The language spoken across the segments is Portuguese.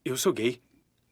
eu sou gay.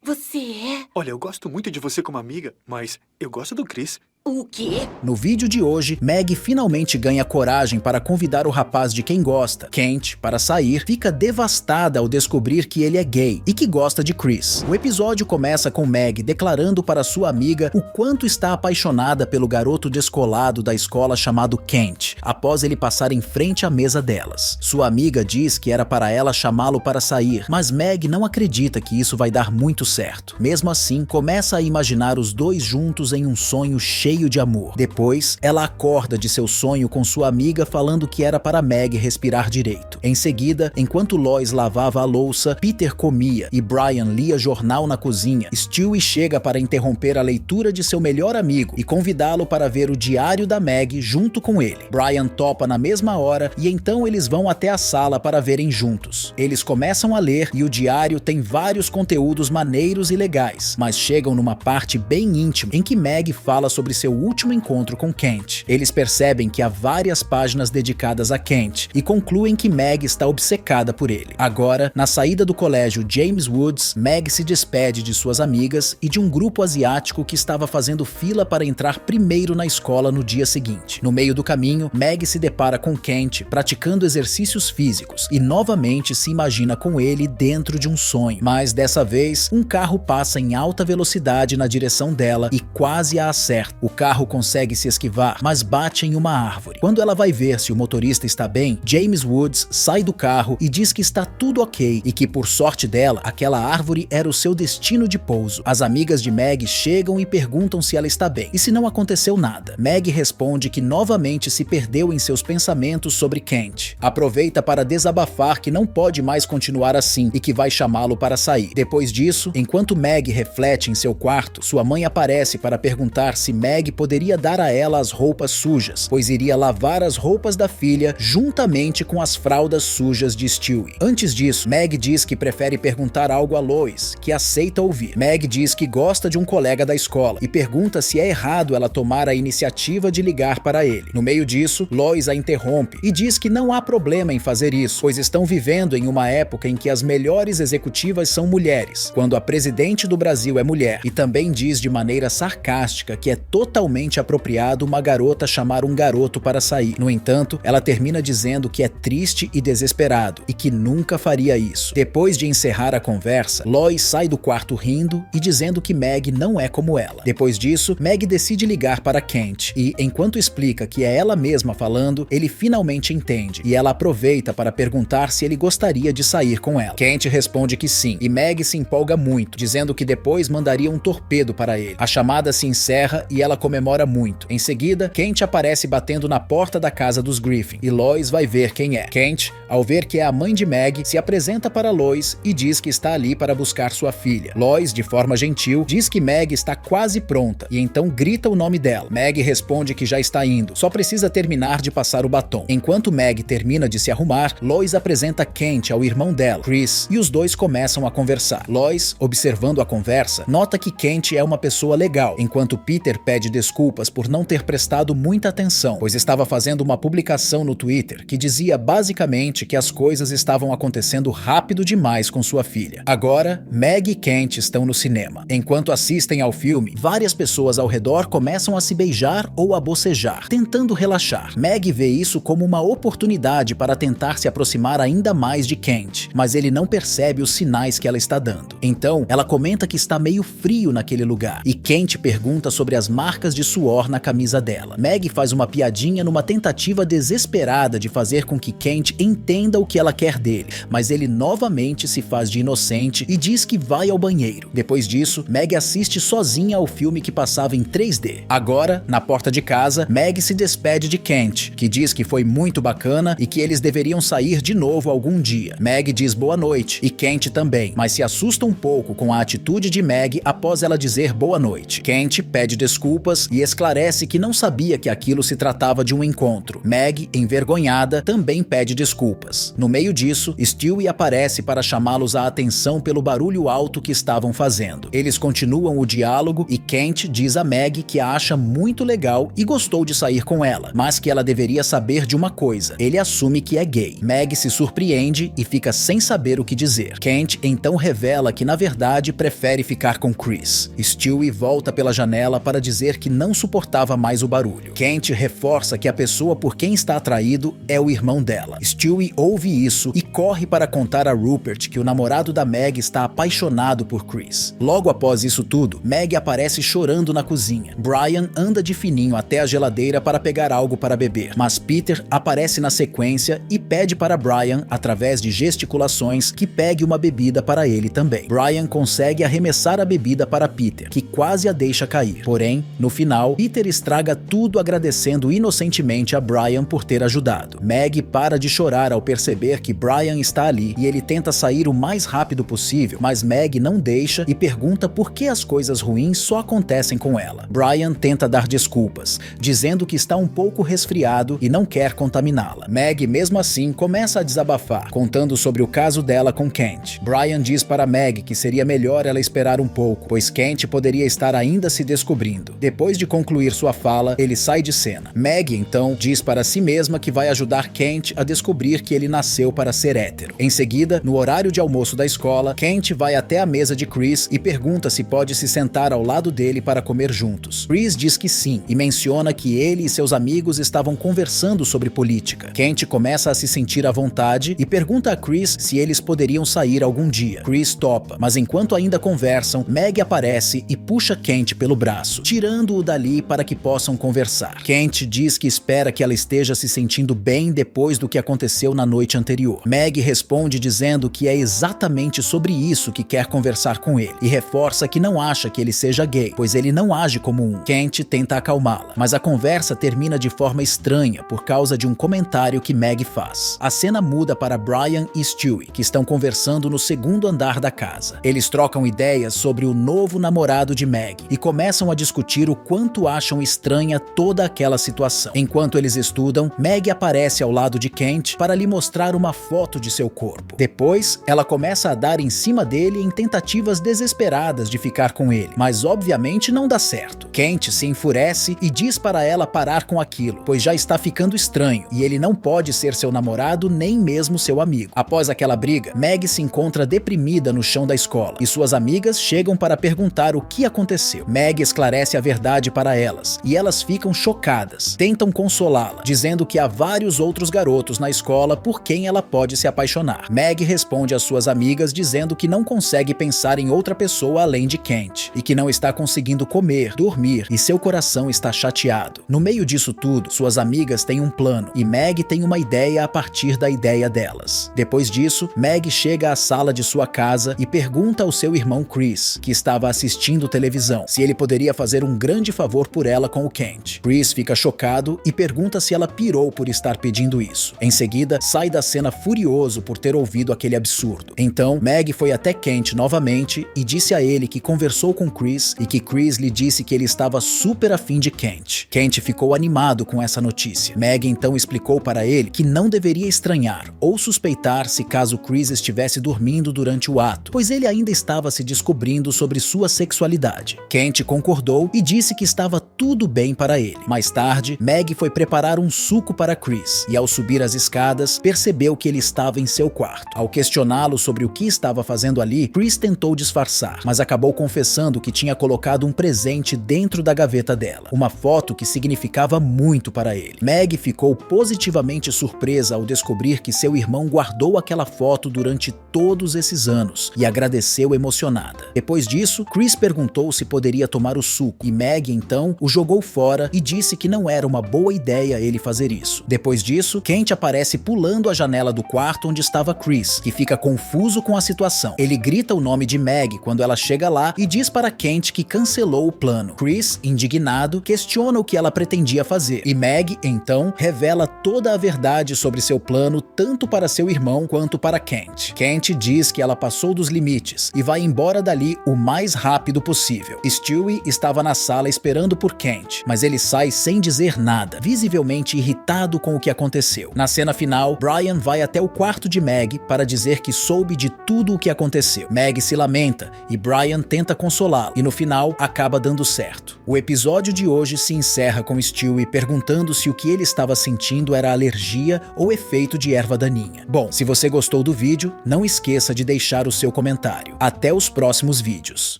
Você é? Olha, eu gosto muito de você como amiga, mas eu gosto do Chris. O quê? No vídeo de hoje, Meg finalmente ganha coragem para convidar o rapaz de quem gosta, Kent, para sair, fica devastada ao descobrir que ele é gay e que gosta de Chris. O episódio começa com Meg declarando para sua amiga o quanto está apaixonada pelo garoto descolado da escola chamado Kent, após ele passar em frente à mesa delas. Sua amiga diz que era para ela chamá-lo para sair, mas Meg não acredita que isso vai dar muito certo. Mesmo assim, começa a imaginar os dois juntos em um sonho cheio de amor. Depois, ela acorda de seu sonho com sua amiga falando que era para Meg respirar direito. Em seguida, enquanto Lois lavava a louça, Peter comia e Brian lia jornal na cozinha. Stewie chega para interromper a leitura de seu melhor amigo e convidá-lo para ver o diário da Meg junto com ele. Brian topa na mesma hora e então eles vão até a sala para verem juntos. Eles começam a ler e o diário tem vários conteúdos maneiros e legais, mas chegam numa parte bem íntima em que Meg fala sobre seu último encontro com Kent. Eles percebem que há várias páginas dedicadas a Kent e concluem que Meg está obcecada por ele. Agora, na saída do colégio James Woods, Meg se despede de suas amigas e de um grupo asiático que estava fazendo fila para entrar primeiro na escola no dia seguinte. No meio do caminho, Meg se depara com Kent praticando exercícios físicos e novamente se imagina com ele dentro de um sonho. Mas dessa vez, um carro passa em alta velocidade na direção dela e quase a acerta. O carro consegue se esquivar, mas bate em uma árvore. Quando ela vai ver se o motorista está bem, James Woods sai do carro e diz que está tudo ok e que, por sorte dela, aquela árvore era o seu destino de pouso. As amigas de Meg chegam e perguntam se ela está bem e se não aconteceu nada. Meg responde que novamente se perdeu em seus pensamentos sobre Kent. Aproveita para desabafar que não pode mais continuar assim e que vai chamá-lo para sair. Depois disso, enquanto Meg reflete em seu quarto, sua mãe aparece para perguntar se Meg poderia dar a ela as roupas sujas, pois iria lavar as roupas da filha juntamente com as fraldas sujas de Stewie. Antes disso, Meg diz que prefere perguntar algo a Lois, que aceita ouvir. Meg diz que gosta de um colega da escola e pergunta se é errado ela tomar a iniciativa de ligar para ele. No meio disso, Lois a interrompe e diz que não há problema em fazer isso, pois estão vivendo em uma época em que as melhores executivas são mulheres, quando a presidente do Brasil é mulher, e também diz de maneira sarcástica que é totalmente apropriado uma garota chamar um garoto para sair. No entanto, ela termina dizendo que é triste e desesperado e que nunca faria isso. Depois de encerrar a conversa, Lois sai do quarto rindo e dizendo que Meg não é como ela. Depois disso, Meg decide ligar para Kent e, enquanto explica que é ela mesma falando, ele finalmente entende e ela aproveita para perguntar se ele gostaria de sair com ela. Kent responde que sim e Meg se empolga muito, dizendo que depois mandaria um torpedo para ele. A chamada se encerra e ela comemora muito. Em seguida, Kent aparece batendo na porta da casa dos Griffin e Lois vai ver quem é. Kent, ao ver que é a mãe de Meg, se apresenta para Lois e diz que está ali para buscar sua filha. Lois, de forma gentil, diz que Meg está quase pronta e então grita o nome dela. Meg responde que já está indo, só precisa terminar de passar o batom. Enquanto Meg termina de se arrumar, Lois apresenta Kent ao irmão dela, Chris, e os dois começam a conversar. Lois, observando a conversa, nota que Kent é uma pessoa legal, enquanto Peter pede desculpas por não ter prestado muita atenção, pois estava fazendo uma publicação no Twitter que dizia basicamente que as coisas estavam acontecendo rápido demais com sua filha. Agora, Meg e Kent estão no cinema. Enquanto assistem ao filme, várias pessoas ao redor começam a se beijar ou a bocejar, tentando relaxar. Meg vê isso como uma oportunidade para tentar se aproximar ainda mais de Kent, mas ele não percebe os sinais que ela está dando. Então, ela comenta que está meio frio naquele lugar, e Kent pergunta sobre as marcas de suor na camisa dela. Meg faz uma piadinha numa tentativa desesperada de fazer com que Kent entenda o que ela quer dele, mas ele novamente se faz de inocente e diz que vai ao banheiro. Depois disso, Meg assiste sozinha ao filme que passava em 3D. Agora, na porta de casa, Meg se despede de Kent, que diz que foi muito bacana e que eles deveriam sair de novo algum dia. Meg diz boa noite, e Kent também, mas se assusta um pouco com a atitude de Meg após ela dizer boa noite. Kent pede desculpas desculpas e esclarece que não sabia que aquilo se tratava de um encontro. Meg, envergonhada, também pede desculpas. No meio disso, Stewie aparece para chamá-los a atenção pelo barulho alto que estavam fazendo. Eles continuam o diálogo e Kent diz a Meg que a acha muito legal e gostou de sair com ela, mas que ela deveria saber de uma coisa: ele assume que é gay. Meg se surpreende e fica sem saber o que dizer. Kent então revela que na verdade prefere ficar com Chris. Stewie volta pela janela para dizer que não suportava mais o barulho. Kent reforça que a pessoa por quem está atraído é o irmão dela. Stewie ouve isso e corre para contar a Rupert que o namorado da Meg está apaixonado por Chris. Logo após isso tudo, Meg aparece chorando na cozinha. Brian anda de fininho até a geladeira para pegar algo para beber, mas Peter aparece na sequência e pede para Brian, através de gesticulações, que pegue uma bebida para ele também. Brian consegue arremessar a bebida para Peter, que quase a deixa cair. Porém, no final, Peter estraga tudo agradecendo inocentemente a Brian por ter ajudado. Meg para de chorar ao perceber que Brian está ali e ele tenta sair o mais rápido possível, mas Meg não deixa e pergunta por que as coisas ruins só acontecem com ela. Brian tenta dar desculpas, dizendo que está um pouco resfriado e não quer contaminá-la. Meg, mesmo assim, começa a desabafar, contando sobre o caso dela com Kent. Brian diz para Meg que seria melhor ela esperar um pouco, pois Kent poderia estar ainda se descobrindo. Depois de concluir sua fala, ele sai de cena. Meg, então, diz para si mesma que vai ajudar Kent a descobrir que ele nasceu para ser hétero. Em seguida, no horário de almoço da escola, Kent vai até a mesa de Chris e pergunta se pode se sentar ao lado dele para comer juntos. Chris diz que sim e menciona que ele e seus amigos estavam conversando sobre política. Kent começa a se sentir à vontade e pergunta a Chris se eles poderiam sair algum dia. Chris topa, mas enquanto ainda conversam, Meg aparece e puxa Kent pelo braço, tirando-o dali para que possam conversar. Kent diz que espera que ela esteja se sentindo bem depois do que aconteceu na noite anterior. Meg responde dizendo que é exatamente sobre isso que quer conversar com ele e reforça que não acha que ele seja gay, pois ele não age como um. Kent tenta acalmá-la, mas a conversa termina de forma estranha por causa de um comentário que Meg faz. A cena muda para Brian e Stewie, que estão conversando no segundo andar da casa. Eles trocam ideias sobre o novo namorado de Meg e começam a discutir o quanto acham estranha toda aquela situação. Enquanto eles estudam, Meg aparece ao lado de Kent para lhe mostrar uma foto de seu corpo. Depois, ela começa a dar em cima dele em tentativas desesperadas de ficar com ele, mas obviamente não dá certo. Kent se enfurece e diz para ela parar com aquilo, pois já está ficando estranho e ele não pode ser seu namorado nem mesmo seu amigo. Após aquela briga, Meg se encontra deprimida no chão da escola e suas amigas chegam para perguntar o que aconteceu. Meg esclarece a verdade para elas e elas ficam chocadas. Tentam consolá-la, dizendo que há vários outros garotos na escola por quem ela pode se apaixonar. Meg responde às suas amigas dizendo que não consegue pensar em outra pessoa além de Kent e que não está conseguindo comer, dormir e seu coração está chateado. No meio disso tudo, suas amigas têm um plano e Meg tem uma ideia a partir da ideia delas. Depois disso, Meg chega à sala de sua casa e pergunta ao seu irmão Chris, que estava assistindo televisão, se ele poderia fazer um grande favor por ela com o Kent. Chris fica chocado e pergunta se ela pirou por estar pedindo isso. Em seguida, sai da cena furioso por ter ouvido aquele absurdo. Então, Meg foi até Kent novamente e disse a ele que conversou com Chris e que Chris lhe disse que ele estava super afim de Kent. Kent ficou animado com essa notícia. Meg então explicou para ele que não deveria estranhar ou suspeitar se caso Chris estivesse dormindo durante o ato, pois ele ainda estava se descobrindo sobre sua sexualidade. Kent concordou e disse que estava tudo bem para ele. Mais tarde, Meg foi preparar um suco para Chris e ao subir as escadas, percebeu que ele estava em seu quarto. Ao questioná-lo sobre o que estava fazendo ali, Chris tentou disfarçar, mas acabou confessando que tinha colocado um presente dentro da gaveta dela, uma foto que significava muito para ele. Meg ficou positivamente surpresa ao descobrir que seu irmão guardou aquela foto durante todos esses anos e agradeceu emocionada. Depois disso, Chris perguntou se poderia tomar o suco e Meg então o jogou fora e disse que não era uma boa ideia ele fazer isso. Depois disso, Kent aparece pulando a janela do quarto onde estava Chris, que fica confuso com a situação. Ele grita o nome de Meg quando ela chega lá e diz para Kent que cancelou o plano. Chris, indignado, questiona o que ela pretendia fazer e Meg, então, revela toda a verdade sobre seu plano tanto para seu irmão quanto para Kent. Kent diz que ela passou dos limites e vai embora dali o mais rápido possível. Stewie estava na sala sala esperando por Kent, mas ele sai sem dizer nada, visivelmente irritado com o que aconteceu. Na cena final, Brian vai até o quarto de Meg para dizer que soube de tudo o que aconteceu. Meg se lamenta e Brian tenta consolá-la, e no final acaba dando certo. O episódio de hoje se encerra com Stewie perguntando se o que ele estava sentindo era alergia ou efeito de erva daninha. Bom, se você gostou do vídeo, não esqueça de deixar o seu comentário. Até os próximos vídeos.